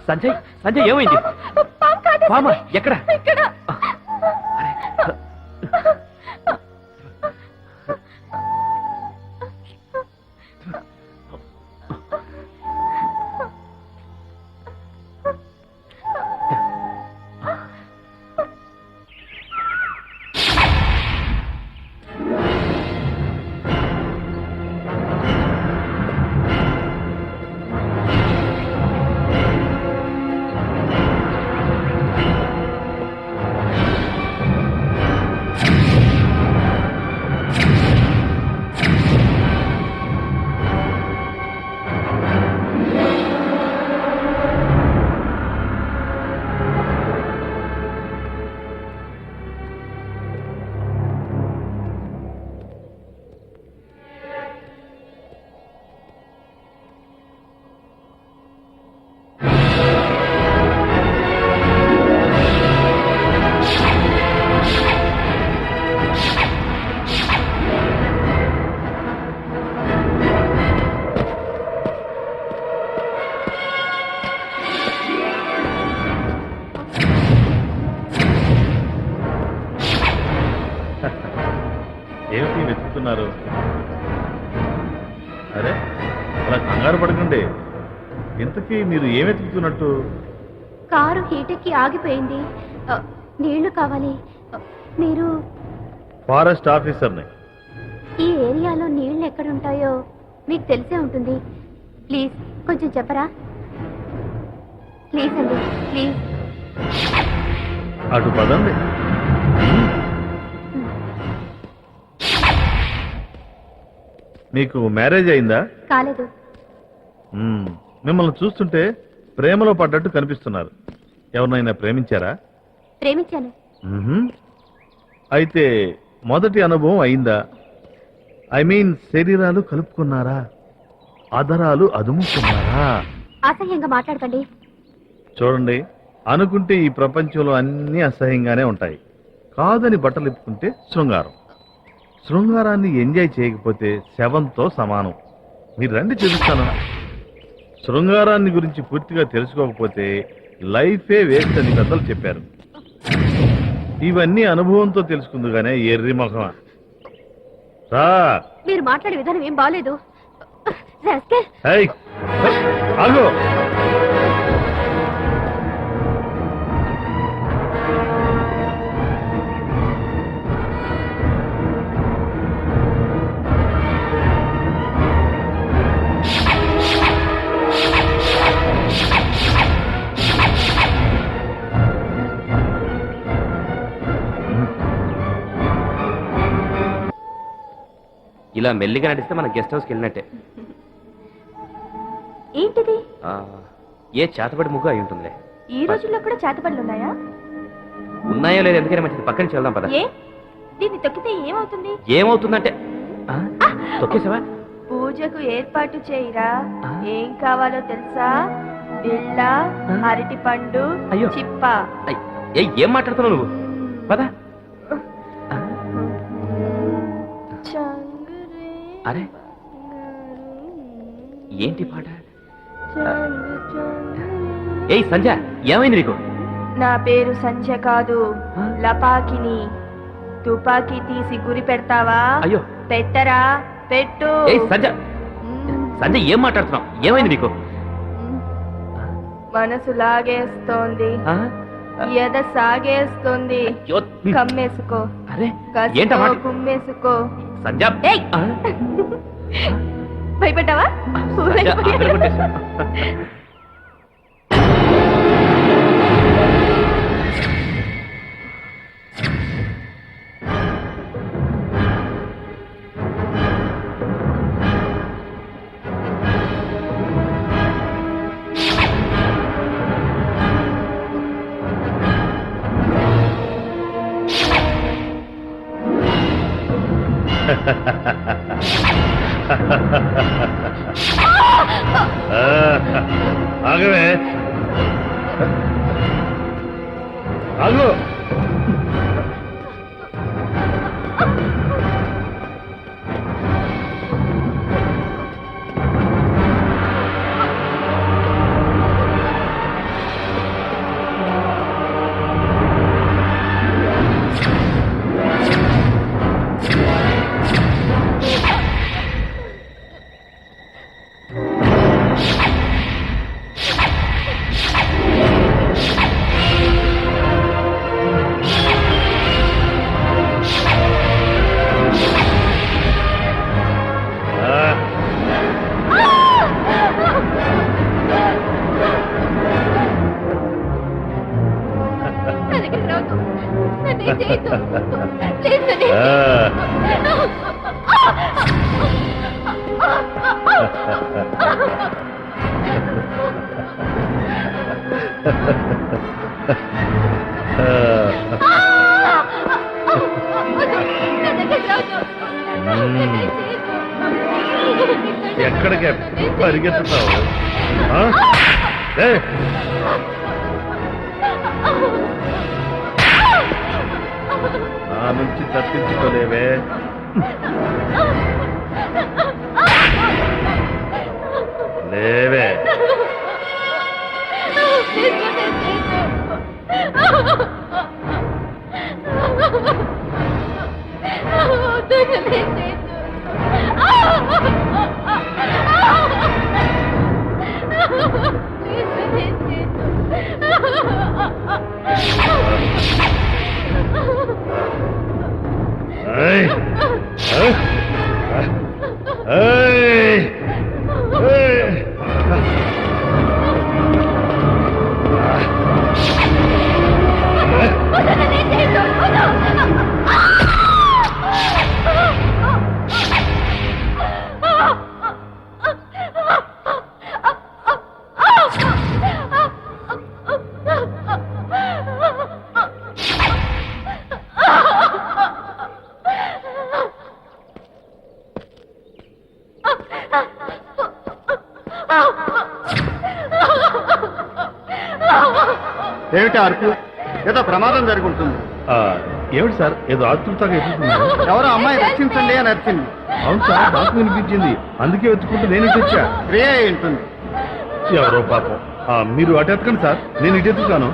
సంజయ్ సంజయ్ ఏమైంది? పామా ఎక్కడ? ఏమిటి వెతుకుతున్నారు? అరే అలా కంగారు పడకండి. ఇంతకీ మీరు ఏం వెతుకుతున్నట్టు? కారు హీటెక్కి ఆగిపోయింది, నీళ్లు కావాలి. మీరు? ఫారెస్ట్ ఆఫీసర్ని. ఈ ఏరియాలో నీళ్లు ఎక్కడుంటాయో మీకు తెలిసే ఉంటుంది. ప్లీజ్ కొంచెం చెప్పరా? ప్లీజ్ అండి, ప్లీజ్. అటు పదండి. మీకు మ్యారేజ్ అయిందా? కాలేదు. మిమ్మల్ని చూస్తుంటే ప్రేమలో పడ్డట్టు కనిపిస్తున్నారు. ఎవరినైనా ప్రేమించారా? ప్రేమించాను. అయితే మొదటి అనుభవం అయిందా? ఐ మీన్ శరీరాలు కలుపుకున్నారా? అధరాలు అదుముకున్నారా? అసహ్యంగా మాట్లాడకండి. చూడండి, అనుకుంటే ఈ ప్రపంచంలో అన్ని అసహ్యంగానే ఉంటాయి. కాదని బట్టలు ఇప్పుకుంటే శృంగారం. శృంగారాన్ని ఎంజాయ్ చేయకపోతే శవంతో సమానం. మీరు రండి చూపిస్తాను. శృంగారాన్ని గురించి పూర్తిగా తెలుసుకోకపోతే లైఫే వేస్ట్ అని పెద్దలు చెప్పారు. ఇవన్నీ అనుభవంతో తెలుసుకుందుగానే ఎర్రి మొహమా. రా. మీరు మాట్లాడే విధానం ఏం బాలేదు. ఆగు. ఇలా మెల్లిగా నడిస్తే మన గెస్ట్ హౌస్కి వెళ్ళినట్టే. ఏంటిది? ఏ చేతబడి ముగ్గు అయి ఉంటుందిలే. ఈ రోజుల్లో కూడా చేతబడులు ఉన్నాయా? ఉన్నాయో లేదో ఎందుకైనా మంచిది, పక్కన వెళ్దాం పద. దీన్ని తొక్కితే ఏమవుతుంది? ఏమవుతుందంటే తొక్కేసావా? పూజకు ఏర్పాటు చేయరా. ఏం కావాలో తెలుసా? బిళ్ళ, అరటి పండు, చిప్ప. ఏం మాట్లాడుతున్నావు నువ్వు? పద. అరే ఏంటి పాట? ఏయ్ సంజ, ఏమైంది నీకు? నా పేరు సంజ కాదు, లపాకిని. తుపాకీ తీసి గురి పెడతావా? అయ్యో పెట్టరా? పెట్టు. సంజ, సంజ ఏం మాట్లాడుతున్నావు? ఏమైంది నీకు? మనసు లాగేస్తోంది, ఎద సాగేస్తుంది. కమ్మేసుకో. అరే కుమ్మేసుకో. సంజ. భయపడ్డావా? ఆగవే. ఆగు. ఎక్కడికి పరిగెత్తుతావు? నా నుంచి తప్పించుకోలేవే. లేవే. ఏమిటి అరుపు? ఏదో ప్రమాదం జరుగుతుంది. ఏమిటి సార్, ఏదో ఆతృతగా ఎదుగుతున్నారు? ఎవరో అమ్మాయి రక్షించండి అని అరిచింది. అవును సార్, నాకు వినిపించింది. అందుకే వెతుకుంటూ నేను ఇటు వచ్చా. ప్రియ ఉంటుంది. ఎవరో పాపం. మీరు అటు ఎత్తకండి సార్, నేను ఇటు ఎత్తుతాను.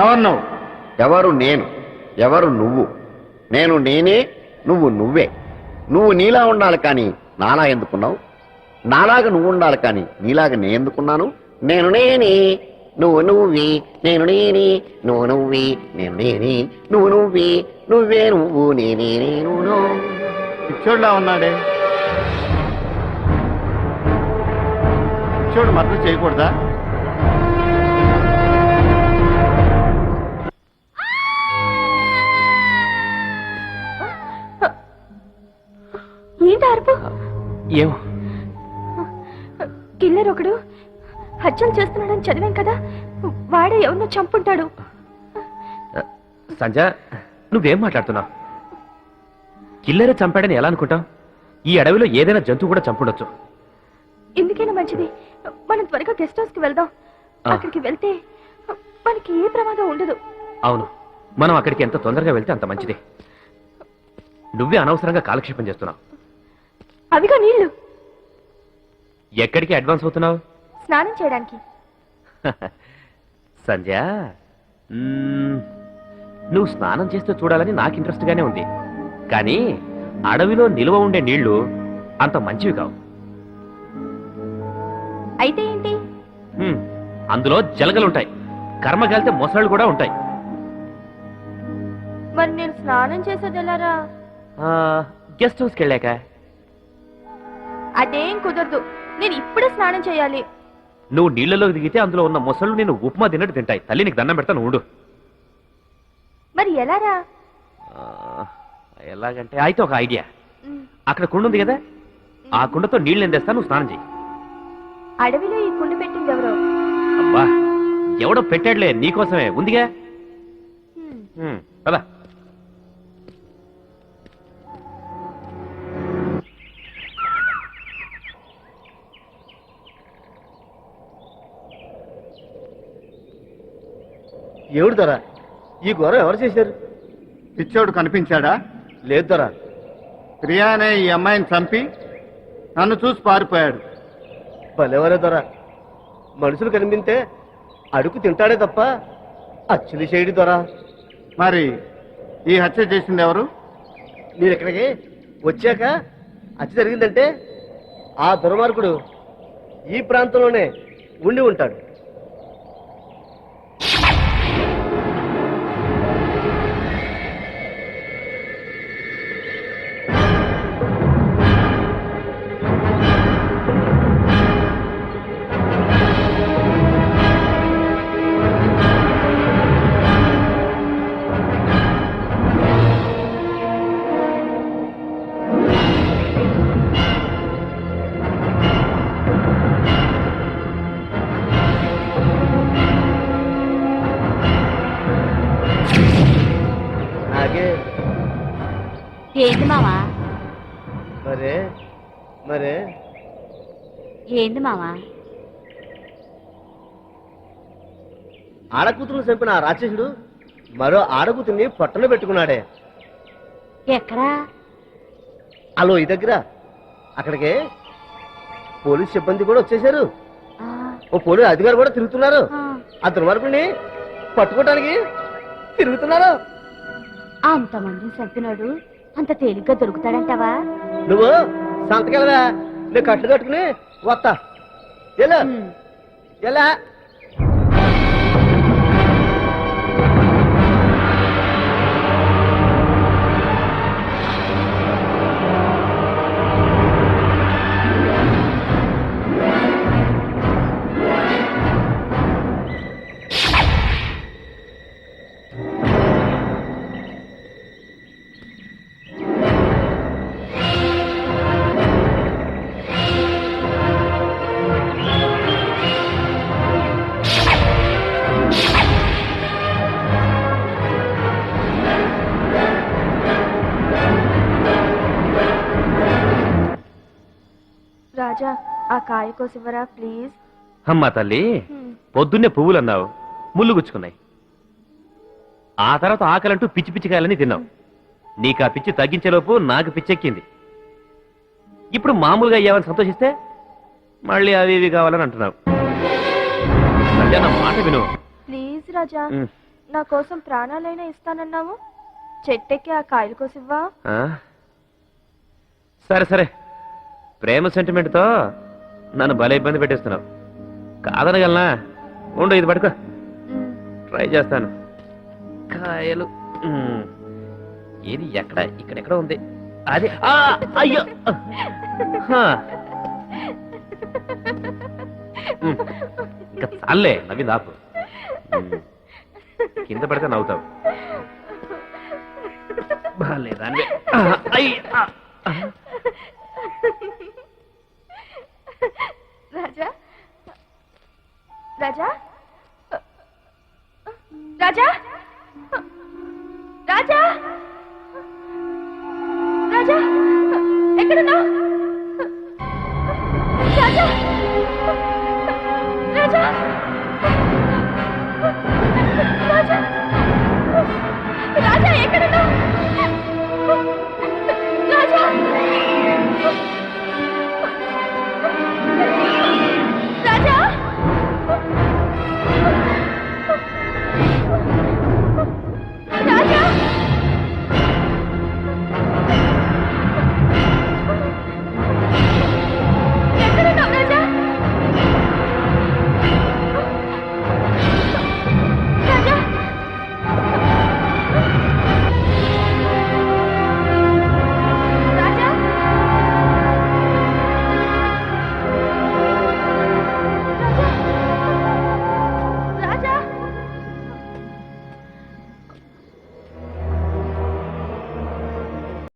ఎవరు నువ్వు? ఎవరు నేను, ఎవరు నువ్వు? నేను నేనే, నువ్వు నువ్వే. నువ్వు నీలా ఉండాలి కానీ నాలా ఎందుకున్నావు? నాలాగా నువ్వు ఉండాలి కానీ నీలాగా నేను ఎందుకున్నాను? నేను నేనే, నువ్వు నువ్వే. నేను నేనే, నువ్వు నువ్వే. నేను నేనే, నువ్వు నువ్వే. నువ్వే నువ్వు, నేనే నేను. పిచ్చోడులా ఉన్నాడే. పిచ్చోడు మద్దతు చేయకూడదా? ఏంటి అరుపు? ఏమో కిల్లర్ ఒకడు హత్యలు చేస్తున్నాడని చదివాం కదా, వాడే ఎవరినో చంపుంటాడు. సంజ, నువ్వేం మాట్లాడుతున్నావు? కిల్లరే చంపాడని ఎలా అనుకుంటావు? ఈ అడవిలో ఏదైనా జంతువు కూడా చంపుండొచ్చు. ఎందుకైనా మంచిది, మనం త్వరగా గెస్ట్ హౌస్ కి వెళ్దాం. అక్కడికి వెళ్తే మనకి ఏ ప్రమాదం ఉండదు. అవును, మనం అక్కడికి ఎంత తొందరగా వెళ్తే అంత మంచిది. నువ్వే అనవసరంగా కాలక్షేపం చేస్తున్నావు. అవిగా నీళ్లు. ఎక్కడికి అడ్వాన్స్ అవుతున్నావు? స్నానం చేయడానికి. సంధ్య, నువ్వు స్నానం చేస్తే చూడాలని నాకు ఇంట్రెస్ట్ గానే ఉంది. కానీ అడవిలో నిల్వ ఉండే నీళ్లు అంత మంచివి కావు. అయితే ఏంటి? అందులో జలగలుంటాయి, కర్మగాలితే మొసళ్ళు కూడా ఉంటాయి. మరి నేను స్నానం చేసేది ఎలారా? గెస్ట్ హౌస్కి వెళ్ళాక. అదేం కుదరదు, నేను ఇప్పుడే స్నానం చేయాలి. నువ్వు నీళ్లలోకి దిగితే అందులో ఉన్న మొసళ్ళు నేను ఉప్మా తిన్నట్టు తింటాయి. తల్లి, నీకు దండం పెడతాను, ఉండు. మరి ఎలారా? ఎలాగంటే, అయితే ఒక ఐడియా. అక్కడ కుండ ఉంది కదా, ఆ కుండతో నీళ్ళు ఎందేస్తా, నువ్వు స్నానం చెయ్యి. అడవిలో ఈ కుండ పెట్టింది ఎవరో? అబ్బా, ఎవడో పెట్టాడులే, నీకోసమే ఉందిగా. పద. ఎవడు దొరా? ఈ ఘోరం ఎవరు చేశారు? పిచ్చోడు కనిపించాడా? లేదు దొరా. ప్రియా అనే ఈ అమ్మాయిని చంపి నన్ను చూసి పారిపోయాడు. భలేవరే దొర, మనుషులు కనిపిస్తే అడుగు తింటాడే తప్ప అచ్చులు చేయడు దొర. మరి ఈ హత్య చేసింది ఎవరు? మీరు ఇక్కడికి వచ్చాక హత్య జరిగిందంటే ఆ దుర్మార్గుడు ఈ ప్రాంతంలోనే ఉండి ఉంటాడు. నాగే ఏంది మావా? మరే మరే ఏంది మావా? ఆడకూతురుని చంపిన ఆ రాక్షసుడు మరో ఆడకూతుర్ని పొట్టలో పెట్టుకున్నాడే. ఎక్కడా? అలో ఈ దగ్గర. అక్కడికి పోలీస్ సిబ్బంది కూడా వచ్చేసారు. ఆ, ఓ పోలీస్ అధికారి కూడా తిరుగుతున్నారు. ఆ. ఆ దుర్మార్గుడిని పట్టుకోవటానికి తిరుగుతున్నారు. అంతమందిని చంపినాడు అంత తేలిగ్గా దొరుకుతాడంటావా? నువ్వు సంతకెళ్ళవా? నేను కట్లు కట్టుకుని వస్తా. ఎలా ఉమ్. ఎలా రాజా ఆ కాయ కోసివ్వరా ప్లీజ్. అమ్మా తల్లి, పొద్దున్నే పువ్వులు అన్నావు, ముళ్ళు గుచ్చుకున్నాయి. ఆ తర్వాత ఆకలంటూ పిచ్చి పిచ్చి కాయలని తిన్నావు. నీకు ఆ పిచ్చి తగ్గించేలోపు నాకు పిచ్చెక్కింది. ఇప్పుడు మామూలుగా అయ్యావని సంతోషిస్తే మళ్ళీ అవి ఇవి కావాలని అంటున్నావు. అంటే నా మాట విను. ప్లీజ్ రాజా, ఉమ్. నా కోసం ప్రాణాలైనా ఇస్తానన్నావు. చెట్టెక్కి ఆ కాయలు కోసివ్వా. ఆ? సరే సరే, ప్రేమ సెంటిమెంట్తో నన్ను భలే ఇబ్బంది పెట్టేస్తున్నావు. కాదనగలనా? ఉండు, ఇది పట్టుకో, ట్రై చేస్తాను. కాయలు ఏది ఎక్కడ? ఇక్కడెక్కడ ఉంది అది. అయ్యో, ఇంకా చాలే, నవ్వి దాపు. కింద పడితే నవ్వుతావు. బాగాలేదండి. రాజా రాజా రాజా రాజా రాజా ఎక్కడున్నావు?